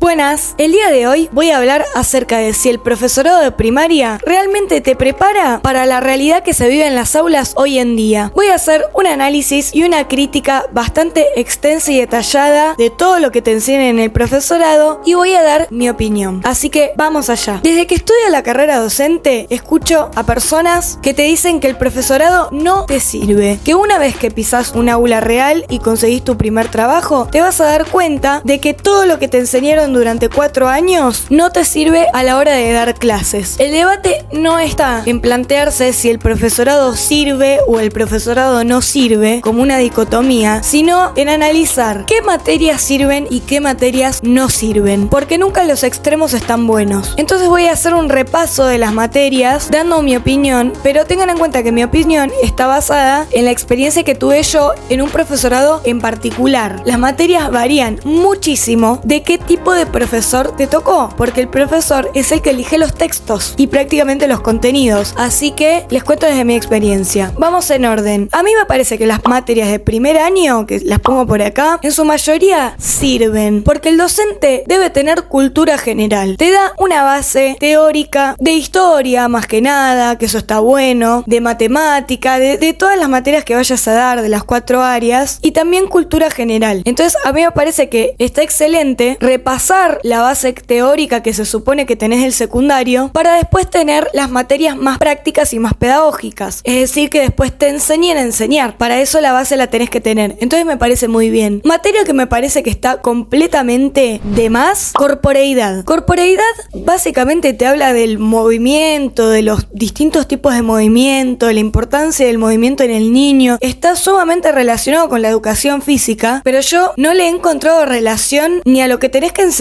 Buenas, el día de hoy voy a hablar acerca de si el profesorado de primaria realmente te prepara para la realidad que se vive en las aulas hoy en día. Voy a hacer un análisis y una crítica bastante extensa y detallada de todo lo que te enseñan en el profesorado y voy a dar mi opinión. Así que vamos allá. Desde que estudio la carrera docente, escucho a personas que te dicen que el profesorado no te sirve, que una vez que pisás un aula real y conseguís tu primer trabajo, te vas a dar cuenta de que todo lo que te enseñaron durante 4 años no te sirve a la hora de dar clases. El debate no está en plantearse si el profesorado sirve o el profesorado no sirve como una dicotomía, sino en analizar qué materias sirven y qué materias no sirven, porque nunca los extremos están buenos. Entonces voy a hacer un repaso de las materias dando mi opinión, pero tengan en cuenta que mi opinión está basada en la experiencia que tuve yo en un profesorado en particular. Las materias varían muchísimo de qué tipo de profesor te tocó, porque el profesor es el que elige los textos y prácticamente los contenidos, así que les cuento desde mi experiencia. Vamos en orden. A mí me parece que las materias de primer año, que las pongo por acá, en su mayoría sirven, porque el docente debe tener cultura general. Te da una base teórica de historia, más que nada, que eso está bueno, de matemática, de todas las materias que vayas a dar, de las 4 áreas, y también cultura general. Entonces a mí me parece que está excelente repasar la base teórica que se supone que tenés del secundario para después tener las materias más prácticas y más pedagógicas. Es decir, que después te enseñen a enseñar. Para eso la base la tenés que tener. Entonces me parece muy bien. Materia que me parece que está completamente de más: corporeidad. Corporeidad básicamente te habla del movimiento, de los distintos tipos de movimiento, de la importancia del movimiento en el niño. Está sumamente relacionado con la educación física, pero yo no le he encontrado relación ni a lo que tenés que enseñar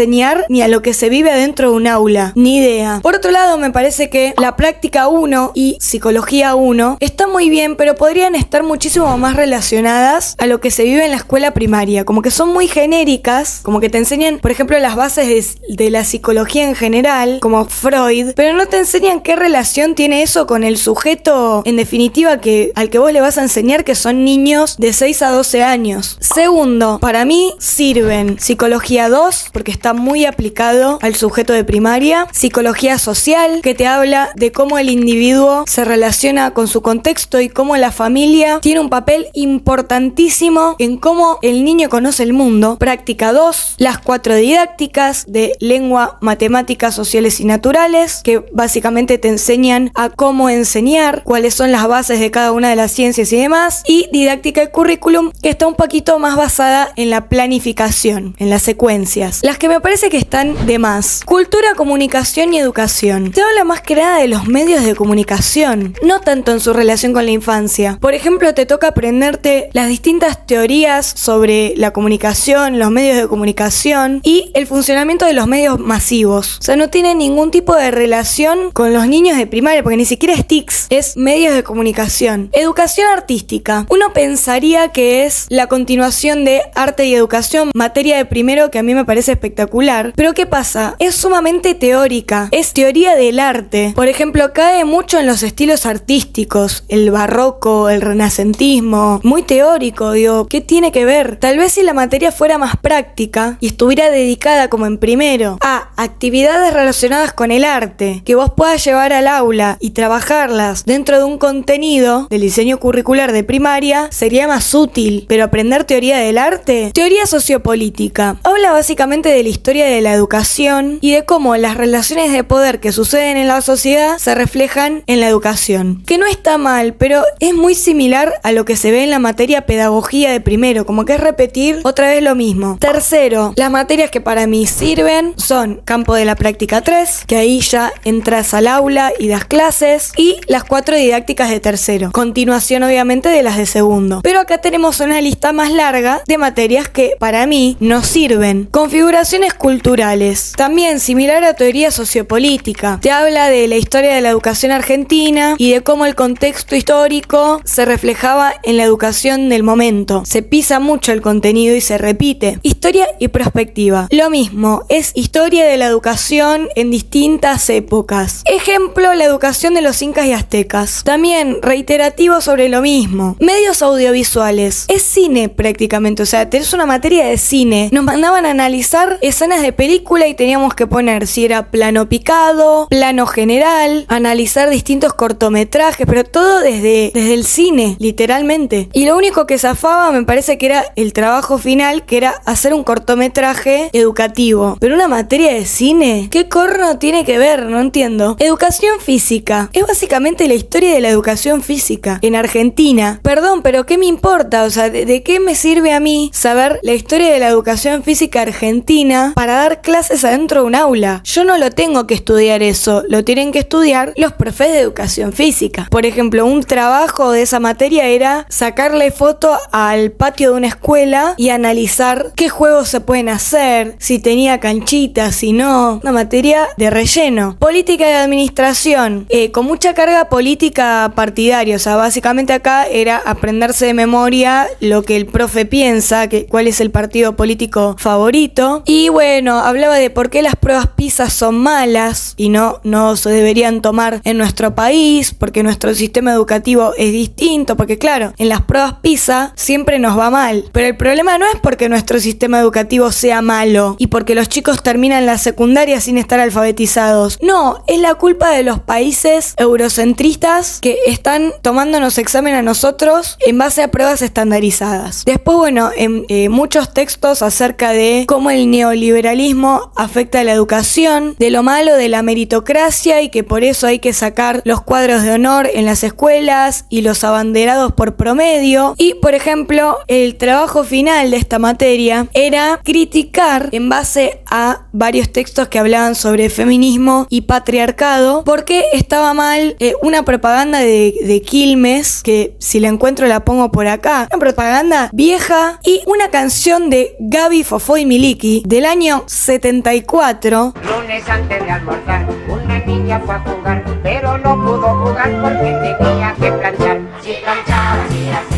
ni a lo que se vive adentro de un aula, ni idea. Por otro lado, me parece que la práctica 1 y psicología 1 está muy bien, pero podrían estar muchísimo más relacionadas a lo que se vive en la escuela primaria, como que son muy genéricas, como que te enseñan, por ejemplo, las bases de la psicología en general, como Freud, pero no te enseñan qué relación tiene eso con el sujeto, en definitiva, al que vos le vas a enseñar, que son niños de 6 a 12 años. Segundo, para mí sirven psicología 2, porque está muy aplicado al sujeto de primaria, psicología social, que te habla de cómo el individuo se relaciona con su contexto y cómo la familia tiene un papel importantísimo en cómo el niño conoce el mundo. Práctica 2, las 4 didácticas de lengua, matemáticas, sociales y naturales, que básicamente te enseñan a cómo enseñar, cuáles son las bases de cada una de las ciencias y demás, y didáctica y currículum, que está un poquito más basada en la planificación, en las secuencias. Las que me parece que están de más: cultura, comunicación y educación. Te habla más que nada de los medios de comunicación, no tanto en su relación con la infancia. Por ejemplo, te toca aprenderte las distintas teorías sobre la comunicación, los medios de comunicación y el funcionamiento de los medios masivos. O sea, no tiene ningún tipo de relación con los niños de primaria, porque ni siquiera es TICS, es medios de comunicación. Educación artística. Uno pensaría que es la continuación de arte y educación, materia de primero que a mí me parece espectacular, pero ¿qué pasa? Es sumamente teórica, es teoría del arte. Por ejemplo, cae mucho en los estilos artísticos, el barroco, el renacentismo, muy teórico. Digo, ¿qué tiene que ver? Tal vez si la materia fuera más práctica y estuviera dedicada, como en primero, a actividades relacionadas con el arte, que vos puedas llevar al aula y trabajarlas dentro de un contenido del diseño curricular de primaria, sería más útil. Pero aprender teoría del arte, teoría sociopolítica, habla básicamente de la historia de la educación y de cómo las relaciones de poder que suceden en la sociedad se reflejan en la educación. Que no está mal, pero es muy similar a lo que se ve en la materia pedagogía de primero, como que es repetir otra vez lo mismo. Tercero, las materias que para mí sirven son campo de la práctica 3, que ahí ya entras al aula y das clases, y las 4 didácticas de tercero, continuación obviamente de las de segundo. Pero acá tenemos una lista más larga de materias que para mí no sirven. Configuraciones culturales, también similar a teoría sociopolítica. Te habla de la historia de la educación argentina y de cómo el contexto histórico se reflejaba en la educación del momento. Se pisa mucho el contenido y se repite. Historia y prospectiva. Lo mismo, es historia de la educación en distintas épocas. Ejemplo, la educación de los incas y aztecas. También reiterativo sobre lo mismo. Medios audiovisuales. Es cine prácticamente, o sea, tenés una materia de cine. Nos mandaban a analizar escenas de película y teníamos que poner si era plano picado, plano general, analizar distintos cortometrajes, pero todo desde el cine, literalmente. Y lo único que zafaba me parece que era el trabajo final, que era hacer un cortometraje educativo. Pero una materia de cine, ¿qué corno tiene que ver? No entiendo. Educación física. Es básicamente la historia de la educación física en Argentina. Perdón, pero ¿qué me importa? O sea, ¿de qué me sirve a mí saber la historia de la educación física argentina para dar clases adentro de un aula? Yo no lo tengo que estudiar eso, lo tienen que estudiar los profes de educación física. Por ejemplo, un trabajo de esa materia era sacarle foto al patio de una escuela y analizar qué juegos se pueden hacer, si tenía canchitas, si no. Una materia de relleno. Política de administración, con mucha carga política partidaria. O sea, básicamente acá era aprenderse de memoria lo que el profe piensa, cuál es el partido político favorito. Y bueno, hablaba de por qué las pruebas PISA son malas y no se deberían tomar en nuestro país, porque nuestro sistema educativo es distinto, porque claro, en las pruebas PISA siempre nos va mal. Pero el problema no es porque nuestro sistema educativo sea malo y porque los chicos terminan la secundaria sin estar alfabetizados. No, es la culpa de los países eurocentristas que están tomándonos examen a nosotros en base a pruebas estandarizadas. Después, bueno, en muchos textos acerca de cómo el neoliberalismo afecta a la educación, de lo malo de la meritocracia y que por eso hay que sacar los cuadros de honor en las escuelas y los abanderados por promedio. Y, por ejemplo, el trabajo final de esta materia era criticar en base a varios textos que hablaban sobre feminismo y patriarcado, porque estaba mal una propaganda de Quilmes, que si la encuentro la pongo por acá, una propaganda vieja, y una canción de Gaby, Fofó y Miliki del año 74. Lunes antes de almorzar, una niña fue a jugar, pero no pudo jugar porque tenía que planchar. Si planchaba,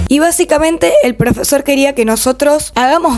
y básicamente el profesor quería que nosotros hagamos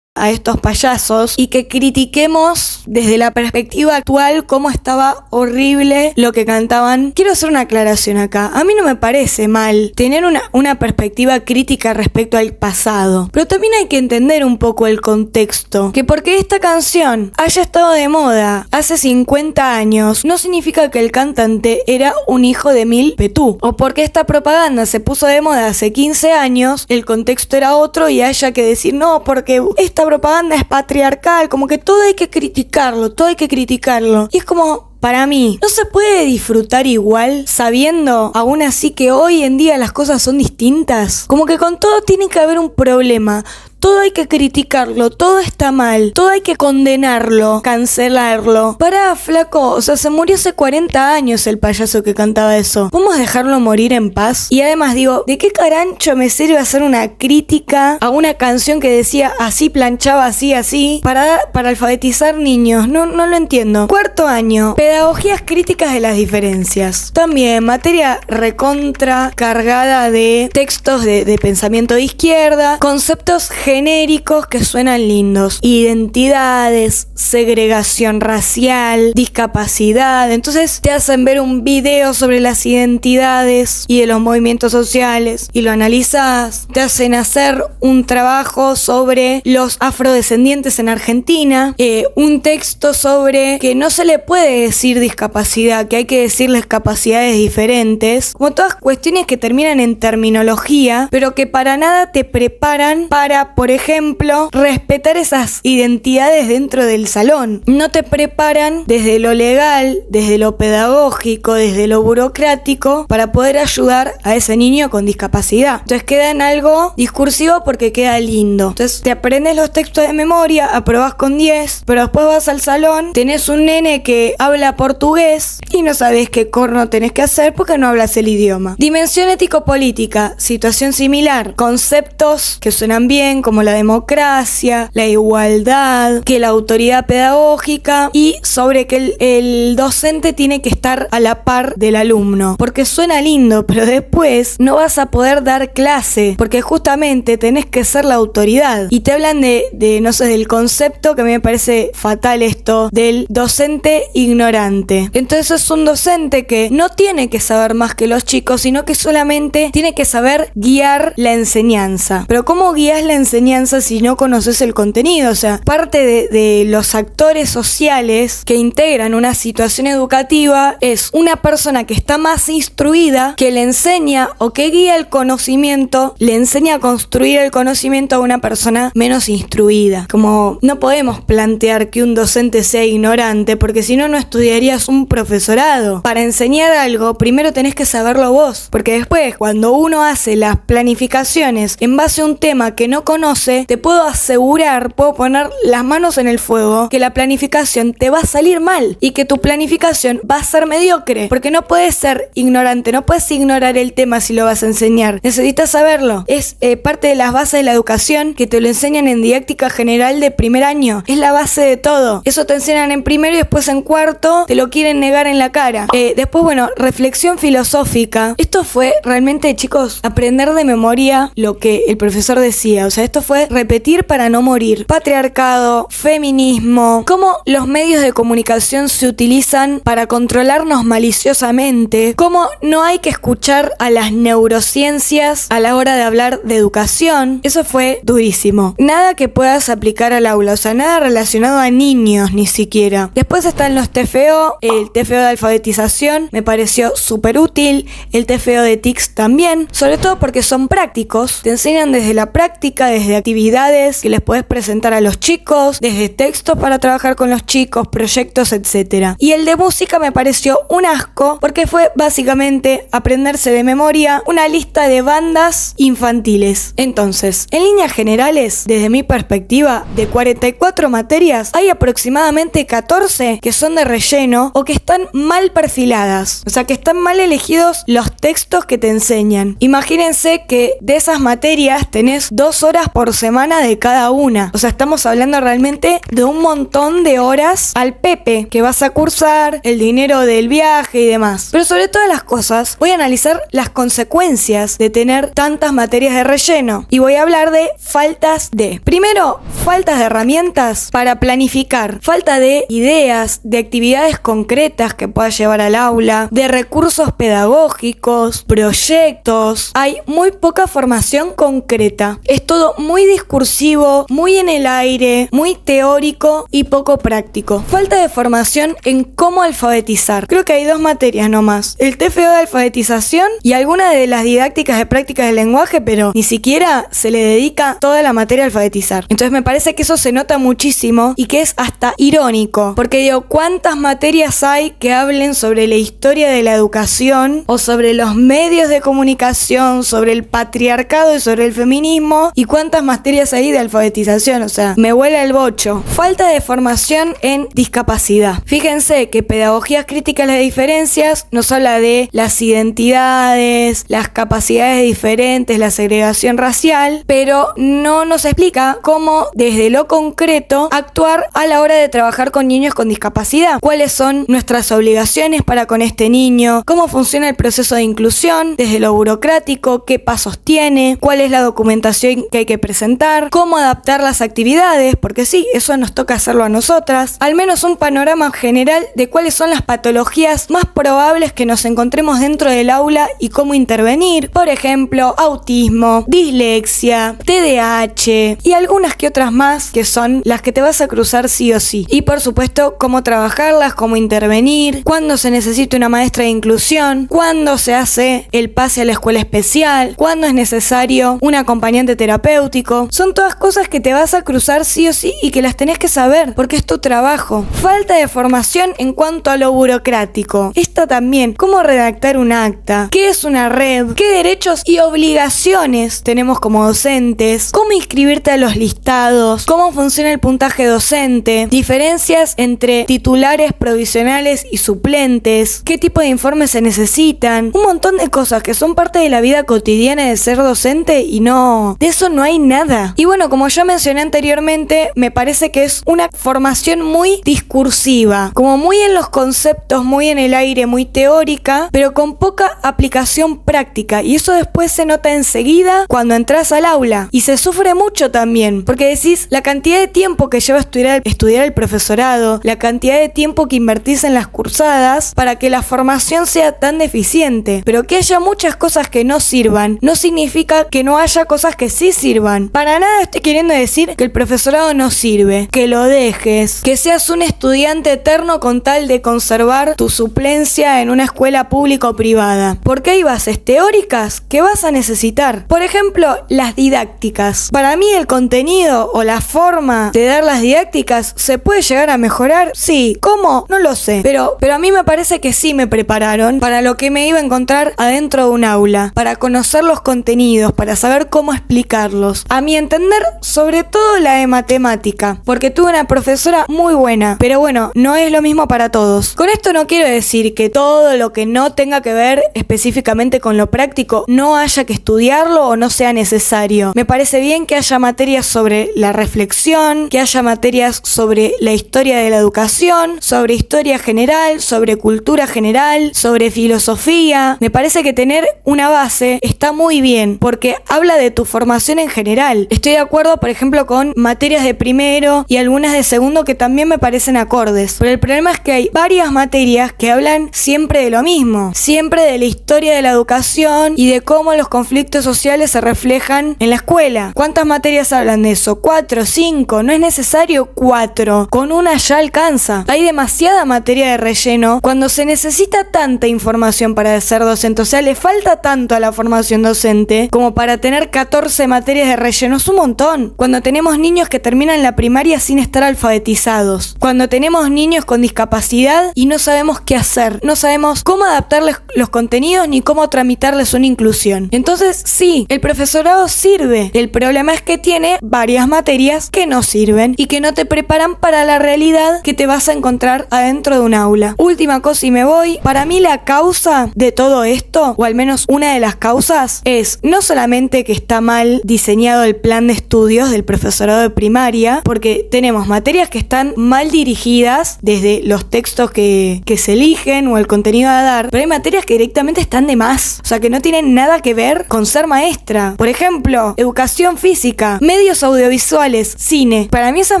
a estos payasos y que critiquemos desde la perspectiva actual cómo estaba horrible lo que cantaban. Quiero hacer una aclaración acá. A mí no me parece mal tener una perspectiva crítica respecto al pasado, pero también hay que entender un poco el contexto. Que porque esta canción haya estado de moda hace 50 años no significa que el cantante era un hijo de mil petú. O porque esta propaganda se puso de moda hace 15 años, el contexto era otro y haya que decir no, porque esta propaganda es patriarcal, como que todo hay que criticarlo, todo hay que criticarlo. Y es como, para mí, ¿no se puede disfrutar igual sabiendo aún así que hoy en día las cosas son distintas? Como que con todo tiene que haber un problema. Todo hay que criticarlo, todo está mal, todo hay que condenarlo, cancelarlo. Pará, flaco, o sea, se murió hace 40 años el payaso que cantaba eso. ¿Podemos dejarlo morir en paz? Y además digo, ¿de qué carancho me sirve hacer una crítica a una canción que decía así planchaba, así, para alfabetizar niños? No lo entiendo. Cuarto año, pedagogías críticas de las diferencias. También materia recontra cargada de textos de pensamiento de izquierda, conceptos genéricos que suenan lindos. Identidades, segregación racial, discapacidad. Entonces te hacen ver un video sobre las identidades y de los movimientos sociales y lo analizás. Te hacen hacer un trabajo sobre los afrodescendientes en Argentina. Un texto sobre que no se le puede decir discapacidad, que hay que decirles capacidades diferentes. Como todas cuestiones que terminan en terminología, pero que para nada te preparan para, por ejemplo, respetar esas identidades dentro del salón. No te preparan desde lo legal, desde lo pedagógico, desde lo burocrático para poder ayudar a ese niño con discapacidad. Entonces queda en algo discursivo porque queda lindo. Entonces te aprendes los textos de memoria, aprobás con 10, pero después vas al salón, tenés un nene que habla portugués y no sabés qué corno tenés que hacer porque no hablas el idioma. Dimensión ético-política, situación similar, conceptos que suenan bien como como la democracia, la igualdad, que la autoridad pedagógica y sobre que el docente tiene que estar a la par del alumno. Porque suena lindo, pero después no vas a poder dar clase, porque justamente tenés que ser la autoridad. Y te hablan de no sé, del concepto que a mí me parece fatal esto, del docente ignorante. Entonces es un docente que no tiene que saber más que los chicos, sino que solamente tiene que saber guiar la enseñanza. Pero ¿cómo guías la enseñanza si no conoces el contenido? O sea, parte de los actores sociales que integran una situación educativa es una persona que está más instruida, que le enseña o que guía el conocimiento, le enseña a construir el conocimiento a una persona menos instruida. Como no podemos plantear que un docente sea ignorante, porque si no, no estudiarías un profesorado. Para enseñar algo, primero tenés que saberlo vos, porque después, cuando uno hace las planificaciones en base a un tema que no conoce, te puedo asegurar, puedo poner las manos en el fuego, que la planificación te va a salir mal y que tu planificación va a ser mediocre, porque no puedes ser ignorante, no puedes ignorar el tema si lo vas a enseñar. Necesitas saberlo. Es parte de las bases de la educación que te lo enseñan en didáctica general de primer año. Es la base de todo. Eso te enseñan en primero y después en cuarto te lo quieren negar en la cara. Después, bueno, reflexión filosófica. Esto fue realmente, chicos, aprender de memoria lo que el profesor decía. O sea, esto fue repetir para no morir. Patriarcado, feminismo, cómo los medios de comunicación se utilizan para controlarnos maliciosamente, cómo no hay que escuchar a las neurociencias a la hora de hablar de educación. Eso fue durísimo. Nada que puedas aplicar al aula, o sea, nada relacionado a niños ni siquiera. Después están los TFO, el TFO de alfabetización me pareció súper útil, el TFO de TICS también, sobre todo porque son prácticos, te enseñan desde la práctica, desde actividades que les puedes presentar a los chicos, desde textos para trabajar con los chicos, proyectos, etc. Y el de música me pareció un asco porque fue básicamente aprenderse de memoria una lista de bandas infantiles. Entonces, en líneas generales, desde mi perspectiva, de 44 materias, hay aproximadamente 14 que son de relleno o que están mal perfiladas. O sea, que están mal elegidos los textos que te enseñan. Imagínense que de esas materias tenés 2 horas por semana de cada una. O sea, estamos hablando realmente de un montón de horas al pepe que vas a cursar, el dinero del viaje y demás. Pero sobre todas las cosas, voy a analizar las consecuencias de tener tantas materias de relleno. Y voy a hablar de faltas de... Primero, faltas de herramientas para planificar. Falta de ideas, de actividades concretas que puedas llevar al aula, de recursos pedagógicos, proyectos. Hay muy poca formación concreta. Es todo muy discursivo, muy en el aire, muy teórico y poco práctico. Falta de formación en cómo alfabetizar. Creo que hay 2 materias nomás. El TFO de alfabetización y alguna de las didácticas de prácticas del lenguaje, pero ni siquiera se le dedica toda la materia a alfabetizar. Entonces me parece que eso se nota muchísimo y que es hasta irónico. Porque digo, ¿cuántas materias hay que hablen sobre la historia de la educación o sobre los medios de comunicación, sobre el patriarcado y sobre el feminismo? ¿Y cuántas materias hay de alfabetización? O sea, me huele el bocho. Falta de formación en discapacidad. Fíjense que pedagogías críticas a las diferencias nos habla de las identidades, las capacidades diferentes, la segregación racial, pero no nos explica cómo desde lo concreto actuar a la hora de trabajar con niños con discapacidad. ¿Cuáles son nuestras obligaciones para con este niño? ¿Cómo funciona el proceso de inclusión desde lo burocrático? ¿Qué pasos tiene? ¿Cuál es la documentación que hay que presentar? ¿Cómo adaptar las actividades? Porque sí, eso nos toca hacerlo a nosotras. Al menos un panorama general de cuáles son las patologías más probables que nos encontremos dentro del aula y cómo intervenir. Por ejemplo, autismo, dislexia, TDAH y algunas que otras más que son las que te vas a cruzar sí o sí. Y por supuesto, cómo trabajarlas, cómo intervenir, cuándo se necesita una maestra de inclusión, cuándo se hace el pase a la escuela especial, cuándo es necesario un acompañante terapéutico. Son todas cosas que te vas a cruzar sí o sí y que las tenés que saber porque es tu trabajo. Falta de formación en cuanto a lo burocrático. Es explicita también cómo redactar un acta, qué es una red, qué derechos y obligaciones tenemos como docentes, cómo inscribirte a los listados, cómo funciona el puntaje docente, diferencias entre titulares, provisionales y suplentes, qué tipo de informes se necesitan, un montón de cosas que son parte de la vida cotidiana de ser docente y no, de eso no hay nada. Y bueno, como ya mencioné anteriormente, me parece que es una formación muy discursiva, como muy en los conceptos, muy en el aire, muy teórica, pero con poca aplicación práctica, y eso después se nota enseguida cuando entras al aula, y se sufre mucho también, porque decís la cantidad de tiempo que lleva estudiar el profesorado, la cantidad de tiempo que invertís en las cursadas para que la formación sea tan deficiente, pero que haya muchas cosas que no sirvan, no significa que no haya cosas que sí sirvan. Para nada estoy queriendo decir que el profesorado no sirve, que lo dejes, que seas un estudiante eterno con tal de conservar tu suplencia en una escuela pública o privada, porque hay bases teóricas que vas a necesitar. Por ejemplo, las didácticas. Para mí el contenido o la forma de dar las didácticas se puede llegar a mejorar. Sí, ¿cómo? No lo sé, pero a mí me parece que sí me prepararon para lo que me iba a encontrar adentro de un aula, para conocer los contenidos, para saber cómo explicarlos. A mi entender, sobre todo la de matemática, porque tuve una profesora muy buena, pero bueno, no es lo mismo para todos. Con esto no quiero decir que todo lo que no tenga que ver específicamente con lo práctico no haya que estudiarlo o no sea necesario. Me parece bien que haya materias sobre la reflexión, que haya materias sobre la historia de la educación, sobre historia general, sobre cultura general, sobre filosofía. Me parece que tener una base está muy bien, porque habla de tu formación en general. Estoy de acuerdo, por ejemplo, con materias de primero y algunas de segundo que también me parecen acordes. Pero el problema es que hay varias materias que hablan siempre de lo mismo, siempre de la historia de la educación y de cómo los conflictos sociales se reflejan en la escuela. ¿Cuántas materias hablan de eso? 4, 5, no es necesario 4, con una ya alcanza. Hay demasiada materia de relleno cuando se necesita tanta información para ser docente, o sea, le falta tanto a la formación docente como para tener 14 materias de relleno. Es un montón. Cuando tenemos niños que terminan la primaria sin estar alfabetizados, cuando tenemos niños con discapacidad y no sabemos qué hacer, no sabemos cómo adaptarles los contenidos ni cómo tramitarles una inclusión. Entonces, sí, el profesorado sirve. El problema es que tiene varias materias que no sirven y que no te preparan para la realidad que te vas a encontrar adentro de un aula. Última cosa y me voy. Para mí la causa de todo esto, o al menos una de las causas, es no solamente que está mal diseñado el plan de estudios del profesorado de primaria, porque tenemos materias que están mal dirigidas desde los textos que se eligen o el contenido a dar, pero hay materias que directamente están de más, o sea, que no tienen nada que ver con ser maestra. Por ejemplo, educación física, medios audiovisuales, cine. Para mí esas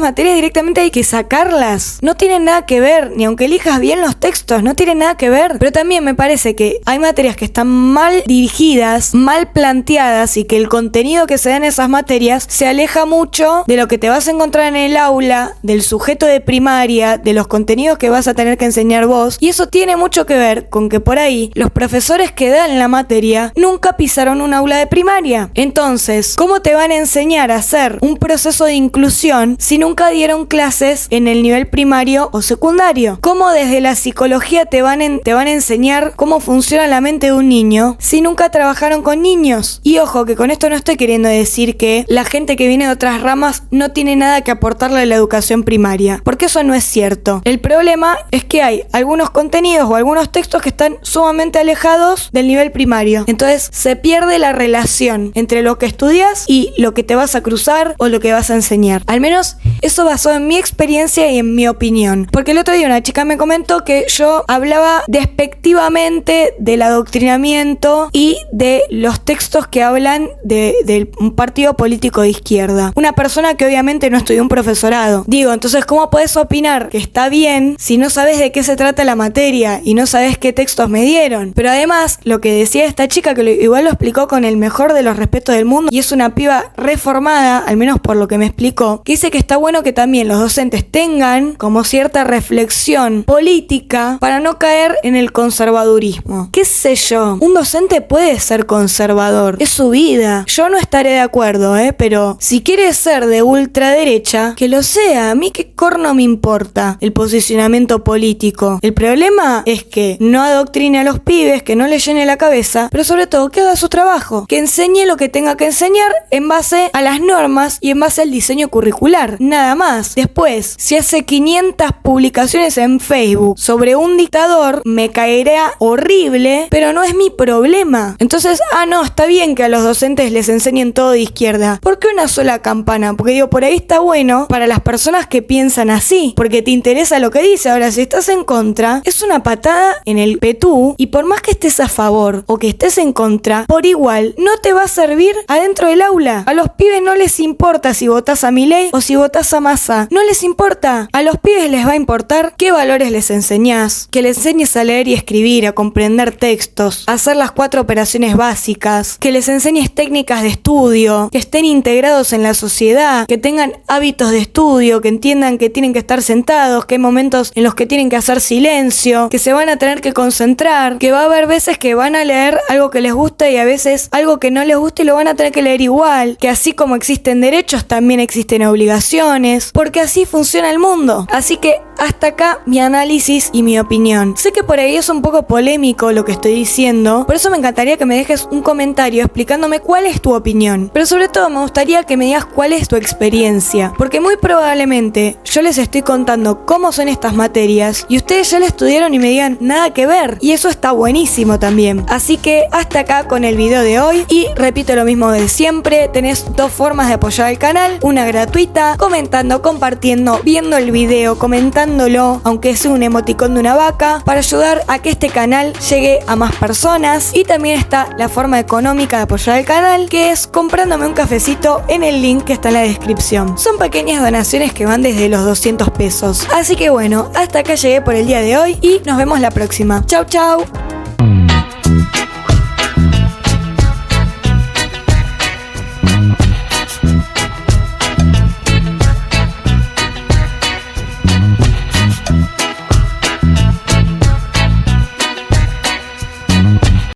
materias directamente hay que sacarlas. No tienen nada que ver, ni aunque elijas bien los textos, no tienen nada que ver. Pero también me parece que hay materias que están mal dirigidas, mal planteadas, y que el contenido que se da en esas materias se aleja mucho de lo que te vas a encontrar en el aula, del sujeto de primaria, de los contenidos que vas a tener que enseñar vos. Y eso tiene mucho que ver con que por ahí los profesores que dan la materia nunca pisaron un aula de primaria. Entonces, ¿cómo te van a enseñar a hacer un proceso de inclusión si nunca dieron clases en el nivel primario o secundario? ¿Cómo desde la psicología te van a enseñar cómo funciona la mente de un niño si nunca trabajaron con niños? Y ojo, que con esto no estoy queriendo decir que la gente que viene de otras ramas no tiene nada que aportarle a la educación primaria, porque eso no es cierto. El problema es que hay algunos contenidos o algunos textos que están sumamente alejados del nivel primario. Entonces se pierde la relación entre lo que estudias y lo que te vas a cruzar o lo que vas a enseñar. Al menos eso basado en mi experiencia y en mi opinión. Porque el otro día una chica me comentó que yo hablaba despectivamente del adoctrinamiento y de los textos que hablan de un partido político de izquierda. Una persona que obviamente no estudió un profesorado. Digo, entonces, ¿cómo podés opinar que está bien si no sabes de qué se trata la materia y no sabes qué textos me dieron? Pero además, lo que decía esta chica, que igual lo explicó con el mejor de los respetos del mundo, y es una piba reformada, al menos por lo que me explicó, que dice que está bueno que también los docentes tengan como cierta reflexión política para no caer en el conservadurismo. ¿Qué sé yo? Un docente puede ser conservador, es su vida. Yo no estaré de acuerdo, pero si quiere ser de ultraderecha, que lo sea. A mí qué corno me importa el posicionamiento político. El problema es que no adoctrine a los pibes, que no les llene la cabeza, pero sobre todo que haga su trabajo, que enseñe lo que tenga que enseñar en base a las normas y en base al diseño curricular, nada más. Después, si hace 500 publicaciones en Facebook sobre un dictador, me caerá horrible, pero no es mi problema. Entonces, no, está bien que a los docentes les enseñen todo de izquierda. ¿Por qué una sola campana? Porque digo, por ahí está bueno para las personas que piensan así, porque te interesa lo que dice. Ahora, si estás en contra, es una patada en el petú, y por más que estés a favor o que estés en contra, por igual no te va a servir adentro del aula. A los pibes no les importa si votás a Milei o si votás a Massa. No les importa. A los pibes les va a importar qué valores les enseñás, que les enseñes a leer y escribir, a comprender textos, a hacer las 4 operaciones básicas, que les enseñes técnicas de estudio, que estén integrados en la sociedad, que tengan hábitos de estudio, que entiendan que tienen que estar sentados, que hay momentos en los que tienen que hacer silencio, que se van a tener que concentrar, que va a haber veces que van a leer algo que les gusta y a veces algo que no les gusta y lo van a tener que leer igual, que así como existen derechos también existen obligaciones, porque así funciona el mundo. Así que hasta acá mi análisis y mi opinión. Sé que por ahí es un poco polémico lo que estoy diciendo, por eso me encantaría que me dejes un comentario explicándome cuál es tu opinión, pero sobre todo me gustaría que me digas cuál es tu experiencia, porque muy probablemente yo les estoy contando cómo son estas materias y ustedes ya la estudiaron y me digan nada que ver, y eso está buenísimo también. Así que hasta acá con el video de hoy, y repito lo mismo de siempre, tenés 2 formas de apoyar al canal, una gratuita, comentando, compartiendo, viendo el video, comentándolo, aunque sea un emoticón de una vaca, para ayudar a que este canal llegue a más personas. Y también está la forma económica de apoyar al canal, que es comprándome un cafecito en el link que está en la descripción. Son pequeñas donaciones que van desde los 200 pesos. Así que bueno, hasta acá llegué por el día de hoy y nos vemos la próxima. Chau, chau.